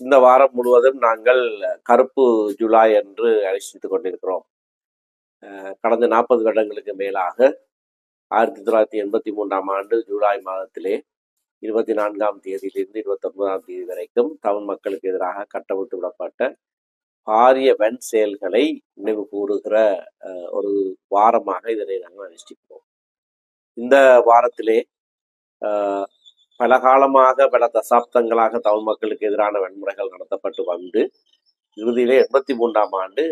இந்த வாரம் முழுவதும் நாங்கள் கருப்பு ஜூலை என்று அனுஷ்டித்துக் கொண்டிருக்கிறோம். கடந்த 40 வருடங்களுக்கு மேலாக 1983ஆம் ஆண்டு ஜூலை மாதத்திலே 24ஆம் தேதியிலிருந்து 29ஆம் தேதி வரைக்கும் தமிழ் மக்களுக்கு எதிராக கட்டவிழ்த்து விடப்பட்ட பாரிய வன் செயல்களை நினைவு கூறுகிற ஒரு வாரமாக இதனை நாங்கள் அனுஷ்டிக்கிறோம். இந்த வாரத்திலே பல காலமாக பல தசாப்தங்களாக தமிழ் மக்களுக்கு எதிரான வன்முறைகள் நடத்தப்பட்டு வந்து இறுதியிலே 83ஆம் ஆண்டு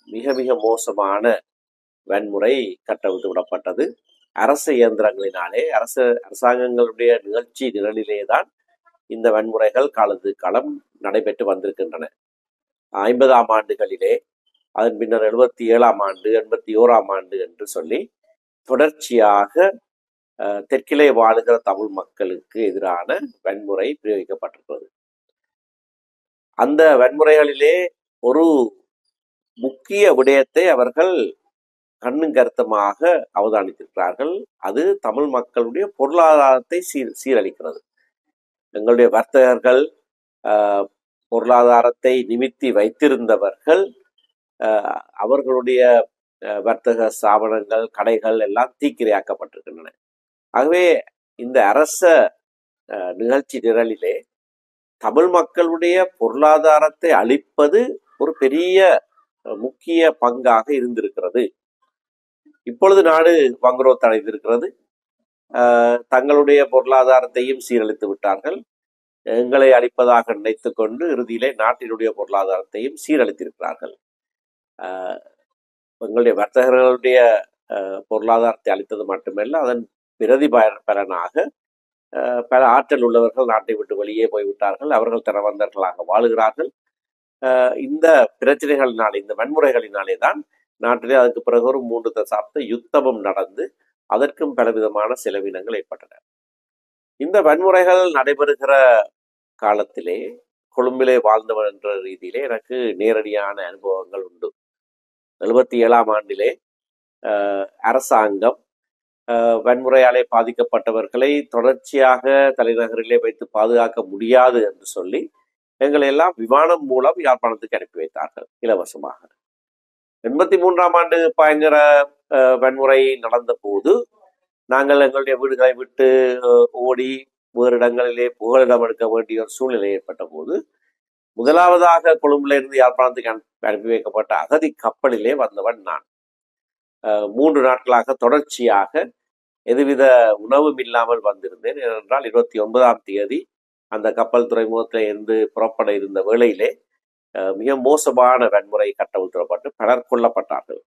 மிக மிக மோசமான வன்முறை கட்டவிழ்த்து விடப்பட்டது. அரசு இயந்திரங்களினாலே அரசாங்கங்களுடைய நிகழ்ச்சி நிரலிலே தான் இந்த வன்முறைகள் காலத்து காலம் நடைபெற்று வந்திருக்கின்றன. 50ஆம் ஆண்டுகளிலே, அதன் பின்னர் 77ஆம் ஆண்டு, 81ஆம் ஆண்டு என்று சொல்லி தொடர்ச்சியாக தெற்கிலே வாழுகிற தமிழ் மக்களுக்கு எதிரான வன்முறை பிரயோகிக்கப்பட்டிருக்கிறது. அந்த வன்முறைகளிலே ஒரு முக்கிய விடயத்தை அவர்கள் கண்ணும் கருத்துமாக அவதானித்திருக்கிறார்கள். அது தமிழ் மக்களுடைய பொருளாதாரத்தை சீரழிக்கிறது. எங்களுடைய வர்த்தகர்கள், பொருளாதாரத்தை நிமித்தி வைத்திருந்தவர்கள், அவர்களுடைய வர்த்தக ஸ்தாபனங்கள், கடைகள் எல்லாம் தீக்கிரையாக்கப்பட்டிருக்கின்றன. ஆகவே இந்த அரச நிகழ்ச்சி நிரலிலே தமிழ் மக்களுடைய பொருளாதாரத்தை அழிப்பது ஒரு பெரிய முக்கிய பங்காக இருந்திருக்கிறது. இப்பொழுது நாடு வங்குரோத்து அடைந்திருக்கிறது. தங்களுடைய பொருளாதாரத்தையும் சீரழித்து விட்டார்கள். எங்களை அழிப்பதாக நினைத்து கொண்டு இறுதியிலே நாட்டினுடைய பொருளாதாரத்தையும் சீரழித்திருக்கிறார்கள். எங்களுடைய வர்த்தகர்களுடைய பொருளாதாரத்தை அளித்தது மட்டுமல்ல, அதன் பிரதி பலனாக பல ஆற்றல் உள்ளவர்கள் நாட்டை விட்டு வெளியே போய்விட்டார்கள். அவர்கள் தனவந்தர்களாக வாழுகிறார்கள். இந்த பிரச்சனைகளினாலே, இந்த வன்முறைகளினாலே தான் நாட்டிலே அதுக்கு பிறகு ஒரு 3 தசாப்த யுத்தமும் நடந்து அதற்கும் பலவிதமான செலவினங்கள் ஏற்பட்டன. இந்த வன்முறைகள் நடைபெறுகிற காலத்திலே கொழும்பிலே வாழ்ந்தவன் என்ற ரீதியிலே எனக்கு நேரடியான அனுபவங்கள் உண்டு. 77ஆம் ஆண்டிலே அரசாங்கம் வன்முறையாலே பாதிக்கப்பட்டவர்களை தொடர்ச்சியாக தலைநகரிலே வைத்து பாதுகாக்க முடியாது என்று சொல்லி எங்களை எல்லாம் விமானம் மூலம் யாழ்ப்பாணத்துக்கு அனுப்பி வைத்தார்கள் இலவசமாக. 83ஆம் ஆண்டு பயங்கர வன்முறை நடந்த போது நாங்கள் எங்களுடைய வீடுகளை விட்டு ஓடி வேறு இடங்களிலே புகலிடம் எடுக்க வேண்டிய ஒரு சூழ்நிலை ஏற்பட்ட போது முதலாவதாக கொழும்பிலிருந்து யாழ்ப்பாணத்துக்கு அனுப்பி வைக்கப்பட்ட அகதி கப்பலிலே வந்தவன் நான். 3 நாட்களாக தொடர்ச்சியாக எதுவித உணவும் இல்லாமல் வந்திருந்தேன். ஏனென்றால் 29ஆம் தேதி அந்த கப்பல் துறைமுகத்தில் இருந்து புறப்பட இருந்த வேளையிலே மிக மோசமான வன்முறை கட்டவிழ்த்திடப்பட்டு பலர் கொல்லப்பட்டார்கள்.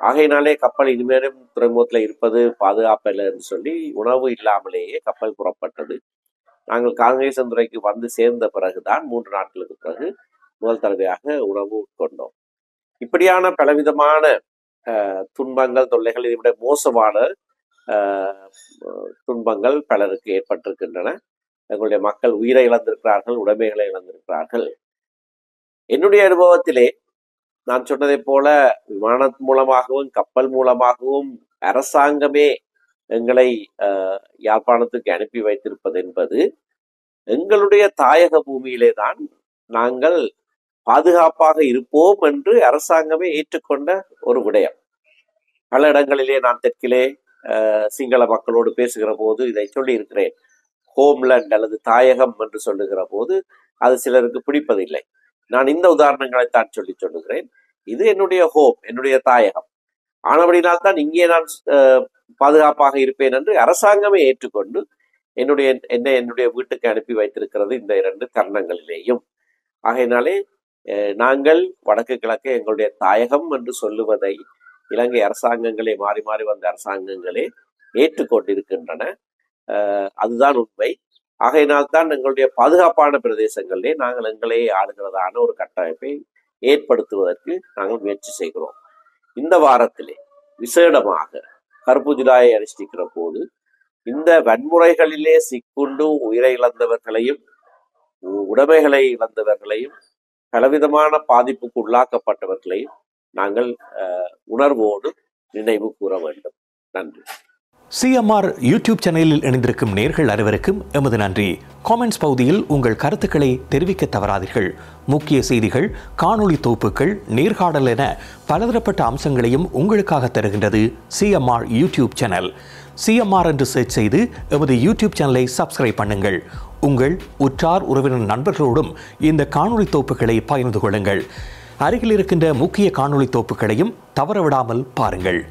ஆகையினாலே கப்பல் இனிமேலும் துறைமுகத்தில் இருப்பது பாதுகாப்பில்லை என்று சொல்லி உணவு இல்லாமலேயே கப்பல் புறப்பட்டது. நாங்கள் காங்கேசந்துறைக்கு வந்து சேர்ந்த பிறகுதான் 3 நாட்களுக்கு பிறகு முதல் தடவையாக உணவு உட்கொண்டோம். இப்படியான பலவிதமான துன்பங்கள், தொல்லைகள், இதை விட மோசமான துன்பங்கள் பலருக்கு ஏற்பட்டிருக்கின்றன. எங்களுடைய மக்கள் உயிரை இழந்திருக்கிறார்கள், உடைமைகளை இழந்திருக்கிறார்கள். என்னுடைய அனுபவத்திலே நான் சொன்னதை போல விமானம் மூலமாகவும் கப்பல் மூலமாகவும் அரசாங்கமே எங்களை யாழ்ப்பாணத்துக்கு அனுப்பி வைத்திருப்பது என்பது எங்களுடைய தாயக பூமியிலே தான் நாங்கள் பாதுகாப்பாக இருப்போம் என்று அரசாங்கமே ஏற்றுக்கொண்ட ஒரு விடயம். பல இடங்களிலே நான் தெற்கிலே சிங்கள மக்களோடு பேசுகிற போது இதை சொல்லி இருக்கிறேன். ஹோம்லேண்ட் அல்லது தாயகம் என்று சொல்லுகிற போது அது சிலருக்கு பிடிப்பதில்லை. நான் இந்த உதாரணங்களைத்தான் சொல்லுகிறேன். இது என்னுடைய ஹோம், என்னுடைய தாயகம். ஆனபடினால்தான் இங்கே நான் பாதுகாப்பாக இருப்பேன் என்று அரசாங்கமே ஏற்றுக்கொண்டு என்னுடைய வீட்டுக்கு அனுப்பி வைத்திருக்கிறது இந்த 2 தருணங்களிலேயும். ஆகையினாலே நாங்கள் வடக்கு கிழக்கு எங்களுடைய தாயகம் என்று சொல்லுவதை இலங்கை அரசாங்கங்களே, மாறி மாறி வந்த அரசாங்கங்களே ஏற்றுக்கொண்டிருக்கின்றன. அதுதான் உண்மை. ஆகையினால்தான் எங்களுடைய பாதுகாப்பான பிரதேசங்களிலே நாங்கள் எங்களே ஆளுகிறதான ஒரு கட்டமைப்பை ஏற்படுத்துவதற்கு நாங்கள் முயற்சி செய்கிறோம். இந்த வாரத்திலே விசேடமாக கருப்பு ஜூலையை அனுஷ்டிக்கிற போது இந்த வன்முறைகளிலே சிக்குண்டு உயிரை இழந்தவர்களையும் உடைமைகளை இழந்தவர்களையும் பலவிதமான பாதிப்புக்கு உள்ளாக்கப்பட்டவர்களையும் நாங்கள் உணர்வோடு நினைவு கூற வேண்டும். நன்றி. சிஎம்ஆர் யூடியூப் சேனலில் இணைந்திருக்கும் நேர்கள் அனைவருக்கும் எமது நன்றி. காமெண்ட்ஸ் பகுதியில் உங்கள் கருத்துக்களை தெரிவிக்க தவறாதீர்கள். முக்கிய செய்திகள், காணொளி தொகுப்புகள், நேர்காணல் என பலதரப்பட்ட அம்சங்களையும் உங்களுக்காக தருகின்றது சிஎம்ஆர் யூடியூப் சேனல். சிஎம்ஆர் என்று சர்ச் செய்து எமது யூடியூப் சேனலை சப்ஸ்கிரைப் பண்ணுங்கள். உங்கள் உற்றார் உறவினர் நண்பர்களோடும் இந்த காணொளி தொகுப்புகளை பகிர்ந்து கொள்ளுங்கள். அருகில் இருக்கின்ற முக்கிய காணொளி தொகுப்புகளையும் தவறவிடாமல் பாருங்கள்.